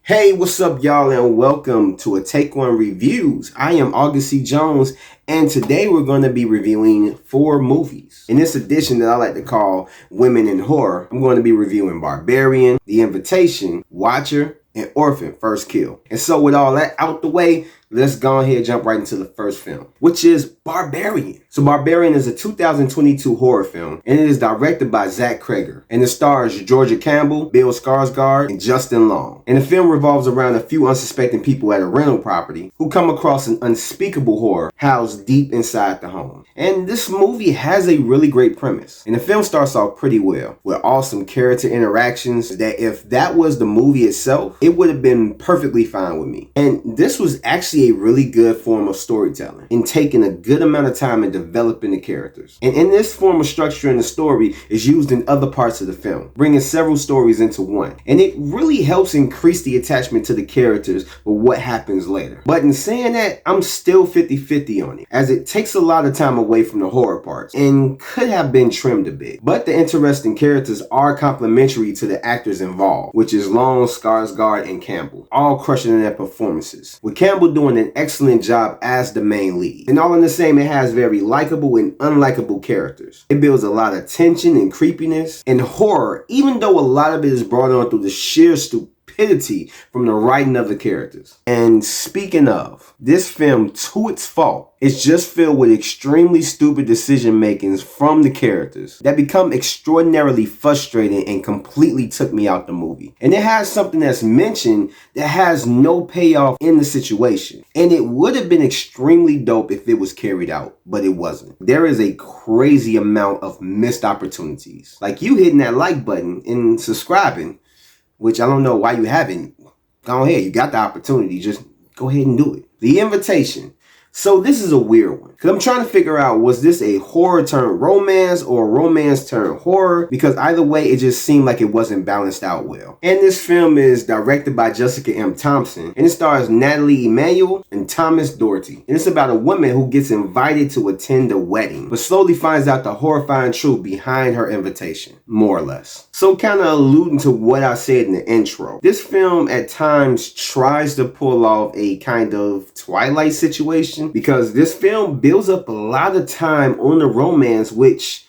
Hey, what's up, y'all, and welcome to a Take One Reviews. I am August C. Jones, and today we're going to be reviewing 4 movies. In this edition that I like to call Women in Horror, I'm going to be reviewing Barbarian, The Invitation, Watcher, and Orphan: First Kill. And so with all that out the way, let's go ahead and jump right into the first film, which is Barbarian. So Barbarian is a 2022 horror film, and it is directed by Zach Cregger, and it stars Georgia Campbell, Bill Skarsgård, and Justin Long. And the film revolves around a few unsuspecting people at a rental property who come across an unspeakable horror housed deep inside the home. And this movie has a really great premise, and the film starts off pretty well with awesome character interactions that if that was the movie itself, it would have been perfectly fine with me. And this was actually a really good form of storytelling in taking a good amount of time in developing the characters. And in this form of structuring the story is used in other parts of the film, bringing several stories into one. And it really helps increase the attachment to the characters with what happens later. But in saying that, I'm still 50-50 on it, as it takes a lot of time away from the horror parts and could have been trimmed a bit. But the interesting characters are complementary to the actors involved, which is Long, Skarsgård, and Campbell, all crushing in their performances, with Campbell doing an excellent job as the main lead. And all in the same, it has very likable and unlikable characters. It builds a lot of tension and creepiness and horror, even though a lot of it is brought on through the sheer stupidity from the writing of the characters. And speaking of, this film, to its fault, is just filled with extremely stupid decision makings from the characters that become extraordinarily frustrating and completely took me out the movie. And it has something that's mentioned that has no payoff in the situation. And it would have been extremely dope if it was carried out, but it wasn't. There is a crazy amount of missed opportunities. Like you hitting that like button and subscribing, which I don't know why you haven't. Go ahead, you got the opportunity, just go ahead and do it. The Invitation. So this is a weird one, because I'm trying to figure out, was this a horror turned romance or a romance turned horror? Because either way, it just seemed like it wasn't balanced out well. And this film is directed by Jessica M. Thompson, and it stars Natalie Emanuel and Thomas Doherty. And it's about a woman who gets invited to attend a wedding, but slowly finds out the horrifying truth behind her invitation, more or less. So kind of alluding to what I said in the intro, this film at times tries to pull off a kind of Twilight situation, because this film builds up a lot of time on the romance, which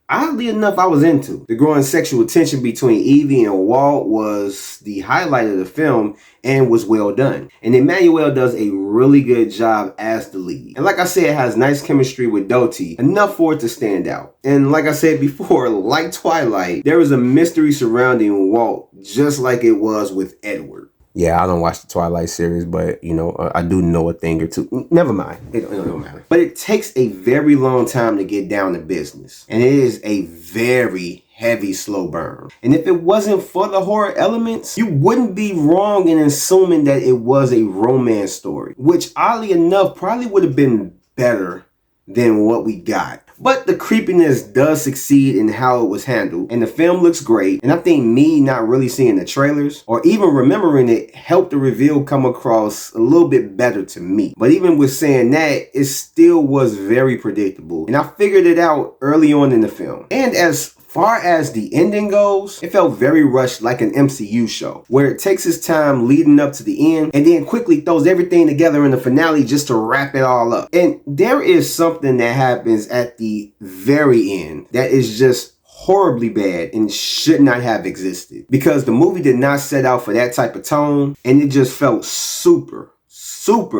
oddly enough I was into. The growing sexual tension between Evie and Walt was the highlight of the film and was well done. And Emmanuel does a really good job as the lead. And like I said, it has nice chemistry with Doty, enough for it to stand out. And like I said before, like Twilight, there is a mystery surrounding Walt, just like it was with Edward. Yeah, I don't watch the Twilight series, but, you know, I do know a thing or two. Never mind. It don't matter. But it takes a very long time to get down to business. And it is a very heavy, slow burn. And if it wasn't for the horror elements, you wouldn't be wrong in assuming that it was a romance story, which oddly enough probably would have been better than what we got. But the creepiness does succeed in how it was handled, and the film looks great. And I think me not really seeing the trailers or even remembering it helped the reveal come across a little bit better to me. But even with saying that, it still was very predictable, and I figured it out early on in the film. And as far as the ending goes, it felt very rushed, like an MCU show, where it takes its time leading up to the end and then quickly throws everything together in the finale just to wrap it all up. And there is something that happens at the very end that is just horribly bad and should not have existed, because the movie did not set out for that type of tone, and it just felt super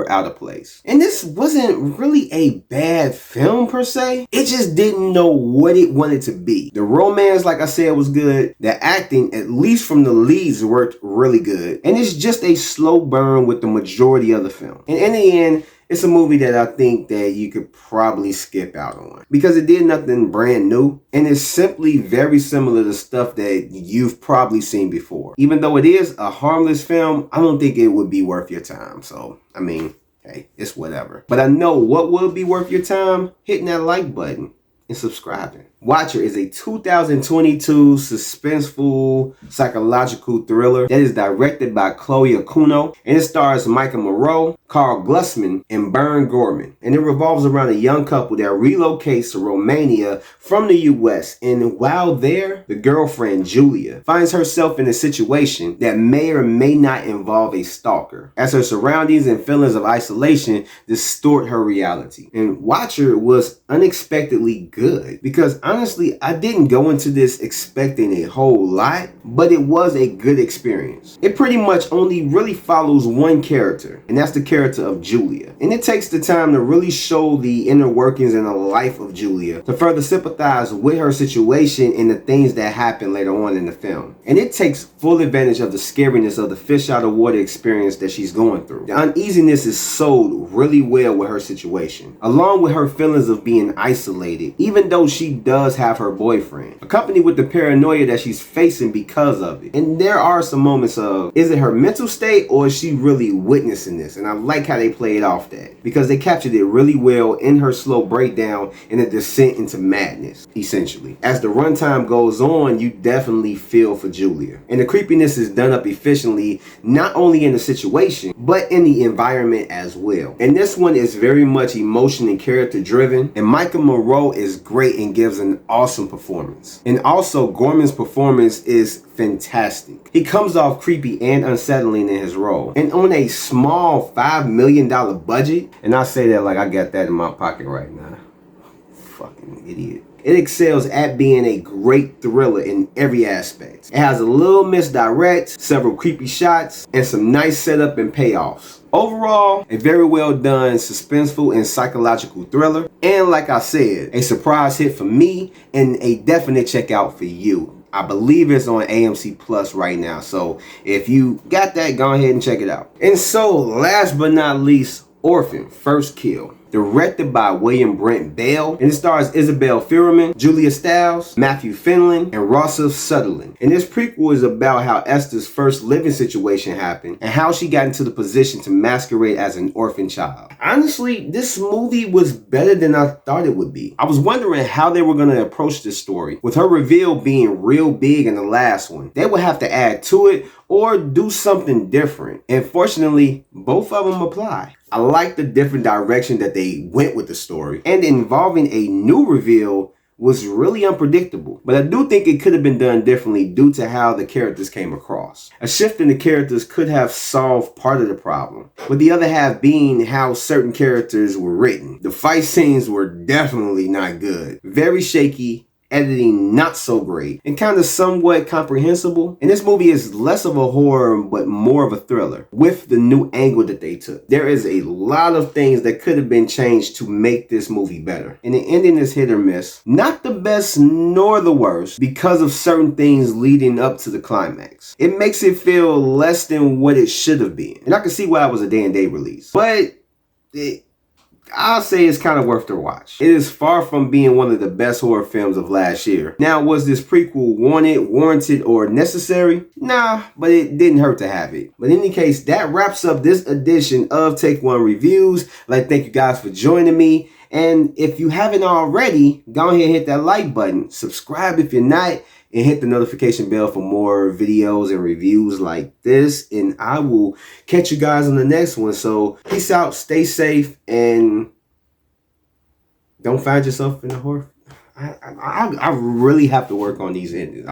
out of place. And this wasn't really a bad film per se. It just didn't know what it wanted to be. The romance, like I said, was good. The acting, at least from the leads, worked really good. And it's just a slow burn with the majority of the film. And in the end, it's a movie that I think that you could probably skip out on, because it did nothing brand new, and it's simply very similar to stuff that you've probably seen before. Even though it is a harmless film, I don't think it would be worth your time. So, I mean, hey, it's whatever. But I know what will be worth your time: hitting that like button and subscribing. Watcher is a 2022 suspenseful psychological thriller that is directed by Chloe Okuno, and it stars Micah Monroe, Carl Glusman, and Bern Gorman. And it revolves around a young couple that relocates to Romania from the US. And while there, the girlfriend, Julia, finds herself in a situation that may or may not involve a stalker, as her surroundings and feelings of isolation distort her reality. And Watcher was unexpectedly good because honestly, I didn't go into this expecting a whole lot, but it was a good experience. It pretty much only really follows one character, and that's the character of Julia. And it takes the time to really show the inner workings and the life of Julia to further sympathize with her situation and the things that happen later on in the film. And it takes full advantage of the scariness of the fish out of water experience that she's going through. The uneasiness is sold really well with her situation, along with her feelings of being isolated, even though she does have her boyfriend, accompanied with the paranoia that she's facing because of it. And there are some moments of, is it her mental state or is she really witnessing this? And I like how they played off that, because they captured it really well in her slow breakdown and a descent into madness, essentially. As the runtime goes on, you definitely feel for Julia. And the creepiness is done up efficiently, not only in the situation, but in the environment as well. And this one is very much emotion and character driven, and Micah Monroe is great and gives an awesome performance. And also, Gorman's performance is fantastic. He comes off creepy and unsettling in his role. And on a small $5 million budget, and I say that like I got that in my pocket right now. Fucking idiot. It excels at being a great thriller in every aspect. It has a little misdirect, several creepy shots, and some nice setup and payoffs. Overall, a very well done, suspenseful, and psychological thriller. And like I said, a surprise hit for me and a definite checkout for you. I believe it's on AMC Plus right now. So if you got that, go ahead and check it out. And so last but not least, Orphan: First Kill. Directed by William Brent Bell, and it stars Isabel Fuhrman, Julia Stiles, Matthew Finlan, and Rossif Sutherland. And this prequel is about how Esther's first living situation happened and how she got into the position to masquerade as an orphan child. Honestly, this movie was better than I thought it would be. I was wondering how they were going to approach this story, with her reveal being real big in the last one. They would have to add to it or do something different. And fortunately, both of them apply. I like the different direction that they went with the story, and involving a new reveal was really unpredictable. But I do think it could have been done differently due to how the characters came across. A shift in the characters could have solved part of the problem, with the other half being how certain characters were written. The fight scenes were definitely not good. Very shaky, editing not so great, and kind of somewhat comprehensible. And this movie is less of a horror but more of a thriller with the new angle that they took. There is a lot of things that could have been changed to make this movie better, and the ending is hit or miss. Not the best nor the worst because of certain things leading up to the climax. It makes it feel less than what it should have been, and I can see why it was a day and date release, but I'll say it's kind of worth the watch. It is far from being one of the best horror films of last year. Now, was this prequel warranted, or necessary? Nah, but it didn't hurt to have it. But in any case, that wraps up this edition of Take One Reviews. I'd like to thank you guys for joining me. And if you haven't already, go ahead and hit that like button. Subscribe if you're not, and hit the notification bell for more videos and reviews like this. And I will catch you guys on the next one. So peace out, stay safe, and don't find yourself in a horror. I really have to work on these endings.